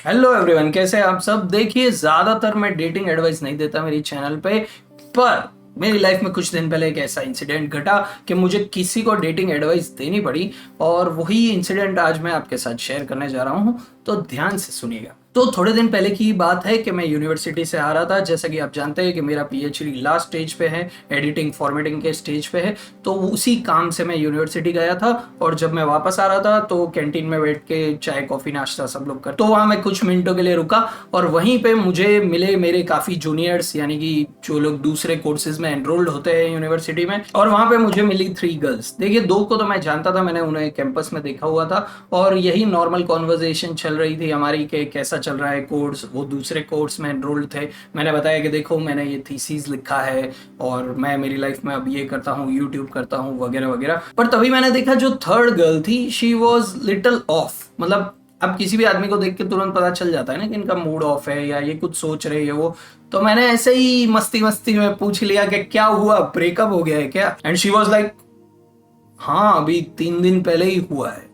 Hello everyone, कैसे हैं आप सब। देखिए, ज्यादातर मैं डेटिंग एडवाइस नहीं देता मेरी चैनल पे, पर मेरी लाइफ में कुछ दिन पहले एक ऐसा इंसिडेंट घटा कि मुझे किसी को डेटिंग एडवाइस देनी पड़ी। और वही इंसिडेंट आज मैं आपके साथ शेयर करने जा रहा हूँ, तो ध्यान से सुनिएगा। तो थोड़े दिन पहले की बात है कि मैं यूनिवर्सिटी से आ रहा था। जैसा कि आप जानते हैं कि मेरा पीएचडी लास्ट स्टेज पे है, एडिटिंग फॉर्मेटिंग के स्टेज पे है। तो उसी काम से मैं यूनिवर्सिटी गया था, और जब मैं वापस आ रहा था तो कैंटीन में बैठ के चाय कॉफी नाश्ता सब लोग कर, तो वहां मैं कुछ मिनटों के लिए रुका और वहीं पे मुझे मिले मेरे काफी जूनियर्स, यानी कि जो लोग दूसरे कोर्सेज में एनरोल्ड होते हैं यूनिवर्सिटी में। और वहां पे मुझे मिली 3 गर्ल्स। देखिए, 2 को तो मैं जानता था, मैंने उन्हें कैंपस में देखा हुआ था, और यही नॉर्मल कॉन्वर्जेशन चल रही थी हमारी कि कैसा चल रहा है कोर्स। वो दूसरे कोर्स में एनरोल्ड थे। मैंने बताया कि देखो, मैंने ये थीसिस लिखा है और मैं मेरी लाइफ में अब ये करता हूँ, यूट्यूब करता हूँ वगैरह वगैरह। पर तभी मैंने देखा जो थर्ड गर्ल थी, शी वॉज लिटिल ऑफ। मतलब अब किसी भी आदमी को देख के तुरंत पता चल जाता है ना कि इनका मूड ऑफ है या ये कुछ सोच रहे है वो। तो मैंने ऐसे ही मस्ती मस्ती में पूछ लिया कि क्या हुआ, ब्रेकअप हो गया है क्या। एंड शी वॉज लाइक, हाँ अभी 3 दिन पहले ही हुआ है।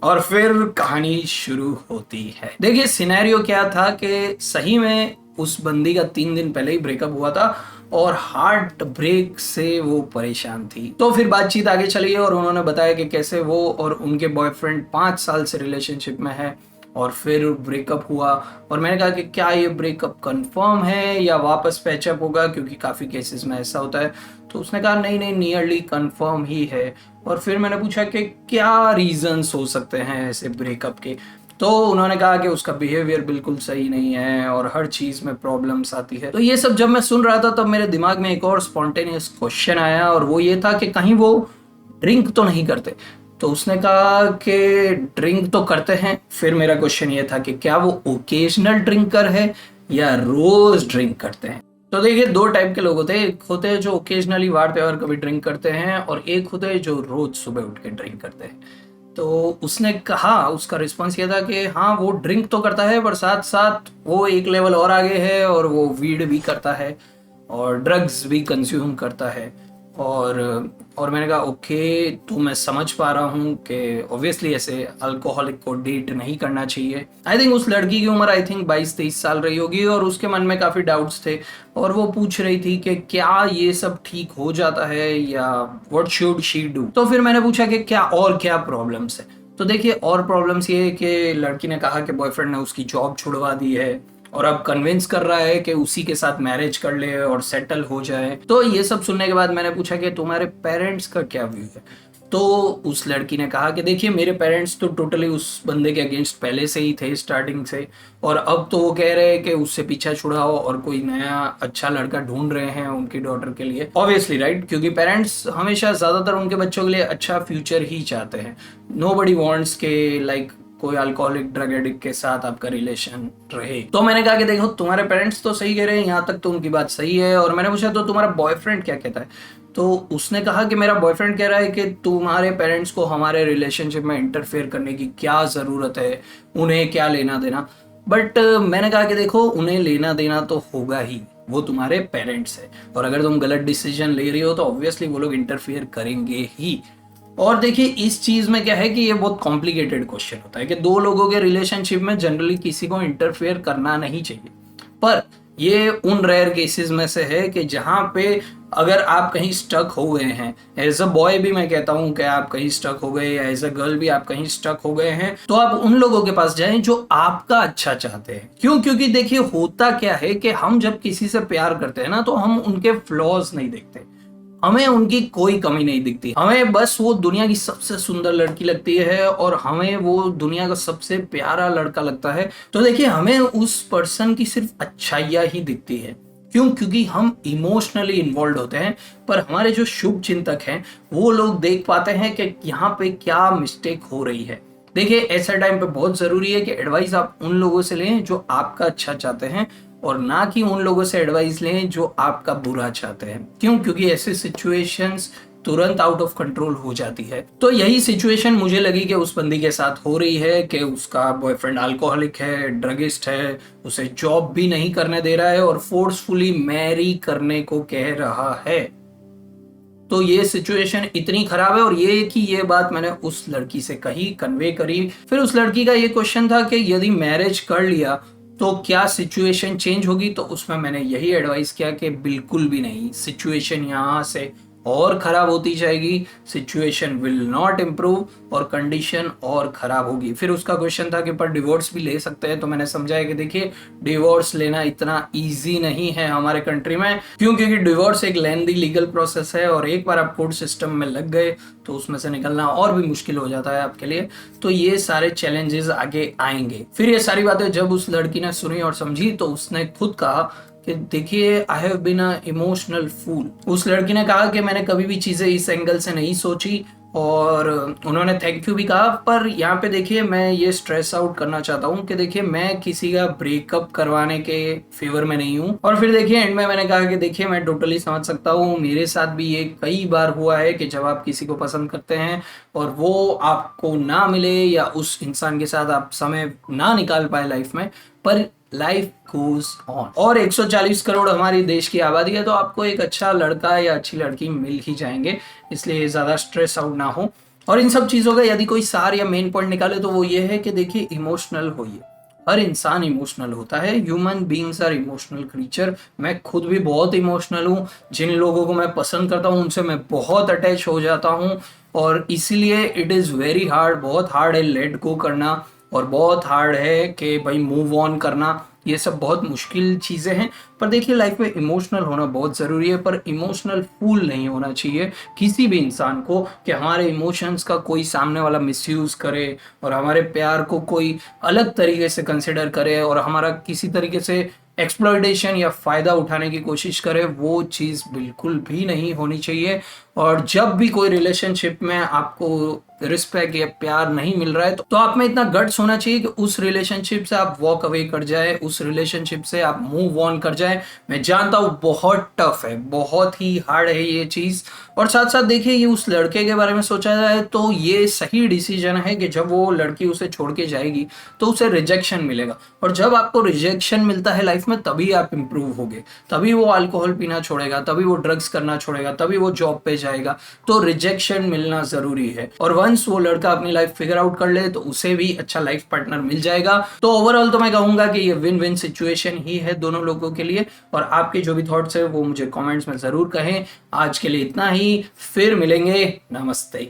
और फिर कहानी शुरू होती है। देखिए, सिनेरियो क्या था कि सही में उस बंदी का 3 दिन पहले ही ब्रेकअप हुआ था और हार्ट ब्रेक से वो परेशान थी। तो फिर बातचीत आगे चली और उन्होंने बताया कि कैसे वो और उनके बॉयफ्रेंड 5 साल से रिलेशनशिप में है और फिर ब्रेकअप हुआ। और मैंने कहा कि क्या ये ब्रेकअप कंफर्म है या वापस पैचअप होगा, क्योंकि काफ़ी केसेस में ऐसा होता है। तो उसने कहा नहीं नहीं, नियरली कंफर्म ही है। और फिर मैंने पूछा कि क्या रीजंस हो सकते हैं ऐसे ब्रेकअप के। तो उन्होंने कहा कि उसका बिहेवियर बिल्कुल सही नहीं है और हर चीज़ में प्रॉब्लम्स आती है। तो ये सब जब मैं सुन रहा था तब मेरे दिमाग में एक और स्पॉन्टेनियस क्वेश्चन आया, और वो ये था कि कहीं वो ड्रिंक तो नहीं करते। तो उसने कहा कि ड्रिंक तो करते हैं। फिर मेरा क्वेश्चन ये था कि क्या वो ओकेजनल ड्रिंकर है या रोज ड्रिंक करते हैं। तो देखिए, 2 टाइप के लोग होते हैं। एक होते हैं जो ओकेजनली वार त्योहार कभी ड्रिंक करते हैं, और एक होते हैं जो रोज सुबह उठ के ड्रिंक करते हैं। तो उसने कहा, उसका रिस्पॉन्स ये था कि हाँ वो ड्रिंक तो करता है, पर साथ साथ वो एक लेवल और आगे है, और वो वीड भी करता है और ड्रग्स भी कंज्यूम करता है। और मैंने कहा ओके, तो मैं समझ पा रहा हूँ कि ऑब्वियसली ऐसे अल्कोहलिक को डेट नहीं करना चाहिए। आई थिंक उस लड़की की उम्र आई थिंक 22-23 साल रही होगी, और उसके मन में काफ़ी डाउट्स थे। और वो पूछ रही थी कि क्या ये सब ठीक हो जाता है या व्हाट शुड शी डू। तो फिर मैंने पूछा कि क्या प्रॉब्लम्स है। तो देखिए, और प्रॉब्लम्स ये है कि लड़की ने कहा कि बॉयफ्रेंड ने उसकी जॉब छुड़वा दी है और अब कन्विंस कर रहा है कि उसी के साथ मैरिज कर ले और सेटल हो जाए। तो ये सब सुनने के बाद मैंने पूछा कि तुम्हारे पेरेंट्स का क्या व्यू है। तो उस लड़की ने कहा कि देखिए, मेरे पेरेंट्स तो टोटली उस बंदे के अगेंस्ट पहले से ही थे, स्टार्टिंग से। और अब तो वो कह रहे हैं कि उससे पीछा छुड़ाओ और कोई नया अच्छा लड़का ढूंढ रहे हैं उनकी डॉटर के लिए। ऑब्वियसली राइट, क्योंकि पेरेंट्स हमेशा ज्यादातर उनके बच्चों के लिए अच्छा फ्यूचर ही चाहते हैं। नोबडी वांट्स के लाइक कोई अल्कोहलिक ड्रग एडिक्ट के साथ आपका रिलेशन रहे। तो मैंने कहा कि देखो, तुम्हारे पेरेंट्स तो सही कह रहे हैं, यहाँ तक तो उनकी बात सही है। और मैंने पूछा तो तुम्हारा बॉयफ्रेंड क्या कहता है। तो उसने कहा कि मेरा बॉयफ्रेंड कह रहा है कि तुम्हारे पेरेंट्स को हमारे रिलेशनशिप में इंटरफेयर करने की क्या ज़रूरत है, उन्हें क्या लेना देना। बट मैंने कहा कि देखो, उन्हें लेना देना तो होगा ही, वो तुम्हारे पेरेंट्स है, और अगर तुम गलत डिसीजन ले रही हो तो ऑब्वियसली वो लोग इंटरफेयर करेंगे ही। और देखिए, इस चीज में क्या है कि ये बहुत कॉम्प्लिकेटेड क्वेश्चन होता है कि 2 लोगों के रिलेशनशिप में जनरली किसी को इंटरफेयर करना नहीं चाहिए। पर ये उन रेयर केसेस में से है कि जहां पे अगर आप कहीं स्टक हो गए हैं, एज अ बॉय भी मैं कहता हूं कि आप कहीं स्टक हो गए, या एज अ गर्ल भी आप कहीं स्टक हो गए हैं, तो आप उन लोगों के पास जाएं जो आपका अच्छा चाहते हैं। क्यों? क्योंकि देखिए, होता क्या है कि हम जब किसी से प्यार करते हैं ना, तो हम उनके फ्लॉज नहीं देखते, हमें उनकी कोई कमी नहीं दिखती। हमें बस वो दुनिया की सबसे सुंदर लड़की लगती है और हमें वो दुनिया का सबसे प्यारा लड़का लगता है। तो देखिए, हमें उस पर्सन की सिर्फ अच्छाइयाँ ही दिखती है। क्यों? क्योंकि हम इमोशनली इन्वॉल्व होते हैं। पर हमारे जो शुभ चिंतक हैं, वो लोग देख पाते हैं कि यहाँ पे क्या मिस्टेक हो रही है। देखिए, ऐसे टाइम पे बहुत जरूरी है कि एडवाइस आप उन लोगों से लें जो आपका अच्छा चाहते हैं, और ना कि उन लोगों से एडवाइस लें जो आपका बुरा चाहते हैं। क्यों? क्योंकि ऐसे सिचुएशंस तुरंत आउट ऑफ कंट्रोल हो जाती है। तो यही सिचुएशन मुझे लगी कि उस बंदी के साथ हो रही है कि उसका बॉयफ्रेंड अल्कोहलिक है, ड्रगिस्ट है, उसे जॉब भी नहीं करने दे रहा है और फोर्सफुली मैरी करने को कह रहा है। तो ये सिचुएशन इतनी खराब है। और ये बात मैंने उस लड़की से कही, कन्वे करी। फिर उस लड़की का ये क्वेश्चन था कि यदि मैरिज कर लिया तो क्या सिचुएशन चेंज होगी, तो उसमें मैंने यही एडवाइस किया कि बिल्कुल भी नहीं, सिचुएशन यहाँ से और खराब होती जाएगी, सिचुएशन विल नॉट इम्प्रूव और कंडीशन और खराब होगी। फिर उसका क्वेश्चन था कि पर डिवोर्स भी ले सकते हैं, तो मैंने समझाया कि देखिए डिवोर्स लेना इतना इजी नहीं है हमारे कंट्री में, क्योंकि डिवोर्स एक लेंदी लीगल प्रोसेस है और एक बार आप कोर्ट सिस्टम में लग गए तो उसमें से निकलना और भी मुश्किल हो जाता है आपके लिए। तो ये सारे चैलेंजेस आगे आएंगे। फिर ये सारी बातें जब उस लड़की ने सुनी और समझी तो उसने खुद कहा कि देखिए I have been a emotional fool. उस लड़की ने कहा कि मैंने कभी भी चीजें इस एंगल से नहीं सोची, और उन्होंने थैंक यू भी कहा। पर यहाँ पे देखिए मैं ये स्ट्रेस आउट करना चाहता हूँ कि देखिए मैं किसी का ब्रेकअप करवाने के फेवर में नहीं हूँ। और फिर देखिए एंड में मैंने कहा कि देखिए मैं टोटली समझ सकता हूँ, मेरे साथ भी ये कई बार हुआ है कि जब आप किसी को पसंद करते हैं और वो आपको ना मिले या उस इंसान के साथ आप समय ना निकाल पाए लाइफ में, पर लाइफ गोज ऑन। और 140 करोड़ हमारी देश की आबादी है, तो आपको एक अच्छा लड़का या अच्छी लड़की मिल ही जाएंगे, इसलिए ज्यादा स्ट्रेस आउट ना हो। और इन सब चीजों का यदि कोई सार या मेन पॉइंट निकाले तो वो ये है कि देखिए इमोशनल होइए। हर इंसान इमोशनल होता है, human beings are emotional creature. मैं खुद भी बहुत इमोशनल हूँ, जिन लोगों को मैं पसंद करता हूँ उनसे मैं बहुत अटैच हो जाता हूँ, और इसीलिए इट इज़ वेरी हार्ड, बहुत हार्ड है लेट गो करना, और बहुत हार्ड है कि भाई मूव ऑन करना। ये सब बहुत मुश्किल चीज़ें हैं। पर देखिए लाइफ में इमोशनल होना बहुत ज़रूरी है, पर इमोशनल फूल नहीं होना चाहिए किसी भी इंसान को कि हमारे इमोशंस का कोई सामने वाला मिसयूज़ करे और हमारे प्यार को कोई अलग तरीके से कंसिडर करे और हमारा किसी तरीके से एक्सप्लॉयटेशन या फ़ायदा उठाने की कोशिश करे। वो चीज़ बिल्कुल भी नहीं होनी चाहिए। और जब भी कोई रिलेशनशिप में आपको रिस्पेक्ट या प्यार नहीं मिल रहा है तो आप में इतना गट्स होना चाहिए कि उस रिलेशनशिप से आप वॉक अवे कर जाए, उस रिलेशनशिप से आप मूव ऑन कर जाए। मैं जानता हूँ बहुत टफ है, बहुत ही हार्ड है ये चीज़। और साथ साथ देखिए ये उस लड़के के बारे में सोचा जाए तो ये सही डिसीजन है कि जब वो लड़की उसे छोड़ के जाएगी तो उसे रिजेक्शन मिलेगा, और जब आपको रिजेक्शन मिलता है लाइफ में तभी आप इम्प्रूव होगे, तभी वो अल्कोहल पीना छोड़ेगा, तभी वो ड्रग्स करना छोड़ेगा, तभी वो जॉब पे जाएगा। तो रिजेक्शन मिलना जरूरी है, और वंस वो लड़का अपनी लाइफ फिगर आउट कर ले तो उसे भी अच्छा लाइफ पार्टनर मिल जाएगा। तो ओवरऑल तो मैं कहूंगा कि ये विन विन सिचुएशन ही है दोनों लोगों के लिए। और आपके जो भी थॉट्स है वो मुझे कमेंट्स में जरूर कहें। आज के लिए इतना ही, फिर मिलेंगे, नमस्ते।